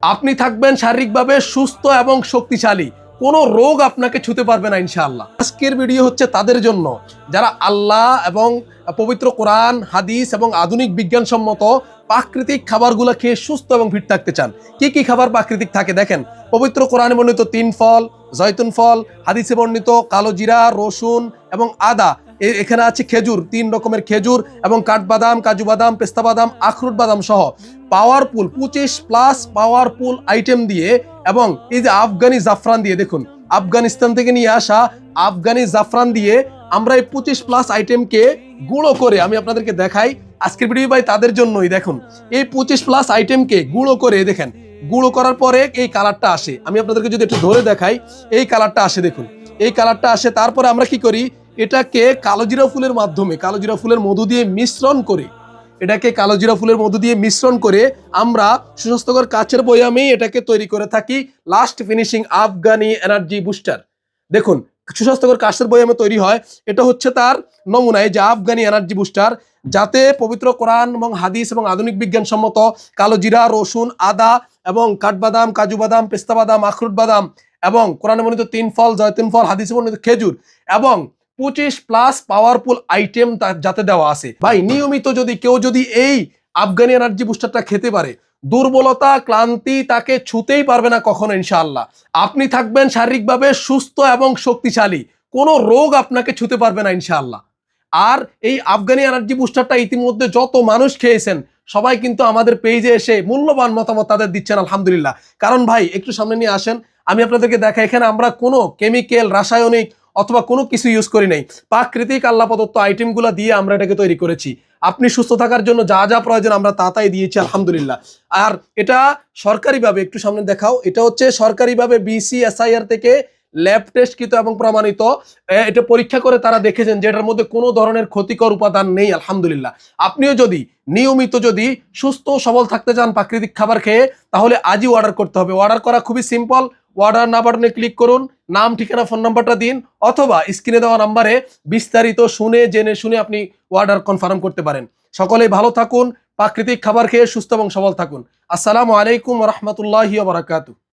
আপনি থাকবেন শারীরিকভাবে সুস্থ এবং শক্তিশালী, কোনো রোগ আপনাকে ছুতে পারবে না ইনশাআল্লাহ। আজকের ভিডিও হচ্ছে তাদের জন্য যারা আল্লাহ এবং পবিত্র কোরআন, হাদিস এবং আধুনিক বিজ্ঞানসম্মত প্রাকৃতিক খাবারগুলো খেয়ে সুস্থ এবং ফিট থাকতে চান। কি কি খাবার প্রাকৃতিক থাকে দেখেন। পবিত্র কোরআনে বর্ণিত 3 ফল, জয়তুন ফল, হাদিসে বর্ণিত কালো জিরা, রসুন এবং আদা। এখানে আছে খেজুর, 3 রকমের খেজুর এবং কাঠবাদাম, কাজু বাদাম, পেস্তা বাদাম, আখরুট বাদাম সহ পাওয়ারফুল 25+ পাওয়ারফুল আইটেম দিয়ে, এবং এই যে আফগানি জাফরান দিয়ে, দেখুন আফগানিস্তান থেকে নিয়ে আসা আফগানি জাফরান দিয়ে আমরা এই 25+ আইটেমকে গুঁড়ো করে আমি আপনাদেরকে দেখাই। আজকের ভিডিও ভাই তাদের জন্যই। দেখুন এই 25+ আইটেমকে গুঁড়ো করে দেখেন, গুঁড়ো করার পরে এই কালারটা আসে। আমি আপনাদেরকে যদি একটু ধরে দেখাই, এই কালারটা আসে, দেখুন এই কালারটা আসে। তারপরে আমরা কি করি, এটাকে কালোজিরা ফুলের মাধ্যমে, কালোজিরা ফুলের মধু দিয়ে মিশ্রণ করে, এটাকে কালোজিরা ফুলের মধু দিয়ে মিশ্রণ করে আমরা সুস্বাস্থ্যকর কাচের বয়ামে এটাকে তৈরি করে থাকি। Last finishing Afghani energy booster, দেখুন সুস্বাস্থ্যকর কাচের বয়ামে তৈরি হয়। এটা হচ্ছে তার নমুনা, এই যে আফগানি এনার্জি বুস্টার, যাতে পবিত্র কোরআন এবং হাদিস এবং আধুনিক বিজ্ঞানসম্মত কালোজিরা, রসুন, আদা এবং কাঠবাদাম, কাজু বাদাম, পেস্তা বাদাম, আখরুট বাদাম এবং কোরআনে বর্ণিত 3 ফল, জয়তুন ফল, হাদিসে বর্ণিত খেজুর এবং 25+ পাওয়ারফুল আইটেম যাতে দেওয়া আছে। ভাই নিয়মিত যদি কেউ এই আফগানি এনার্জি বুস্টারটা খেতে পারে, দুর্বলতা, ক্লান্তি তাকে ছুতেই পারবে না কখনো ইনশাআল্লাহ। আপনি থাকবেন শারীরিকভাবে সুস্থ এবং শক্তিশালী, কোনো রোগ আপনাকে ছুতে পারবে না ইনশাআল্লাহ। আর এই আফগানি এনার্জি বুস্টারটা ইতিমধ্যে যত মানুষ খেয়েছেন সবাই কিন্তু আমাদের পেজে এসে মূল্যবান মতামত তাদের দিচ্ছেন, আলহামদুলিল্লাহ। কারণ ভাই একটু সামনে নিয়ে আসেন, আমি আপনাদেরকে দেখাই। এখানে আমরা কোনো কেমিক্যাল, রাসায়নিক অথবা কোনো কিছু ইউজ করি নাই, প্রাকৃতিক আল্লাহ প্রদত্ত আইটেমগুলো দিয়ে আমরা এটাকে তৈরি করেছি। আপনি সুস্থ থাকার জন্য যা যা প্রয়োজন আমরা তাই দিয়েছি, আলহামদুলিল্লাহ। আর এটা সরকারিভাবে, একটু সামনে দেখাও, এটা হচ্ছে সরকারিভাবে BCSIR থেকে ল্যাব টেস্টকৃত এবং প্রমাণিত। এটা পরীক্ষা করে তারা দেখেছেন যে এটার মধ্যে কোনো ধরনের ক্ষতিকর উপাদান নেই, আলহামদুলিল্লাহ। আপনিও যদি নিয়মিত সুস্থ সবল থাকতে চান প্রাকৃতিক খাবার খেয়ে, তাহলে আজই অর্ডার করতে হবে। অর্ডার করা খুবই সিম্পল। অর্ডার নাও বাটনে ক্লিক করুন, নাম, ঠিকানা, ফোন নাম্বারটা দিন, অথবা স্ক্রিনে দেওয়া নাম্বারে বিস্তারিত জেনে শুনে আপনি অর্ডার কনফার্ম করতে পারেন। সকলেই ভালো থাকুন, প্রাকৃতিক খাবার খেয়ে সুস্থ এবং সবল থাকুন। আসসালামু আলাইকুম ওয়া রাহমাতুল্লাহি ওয়া বারাকাতুহু।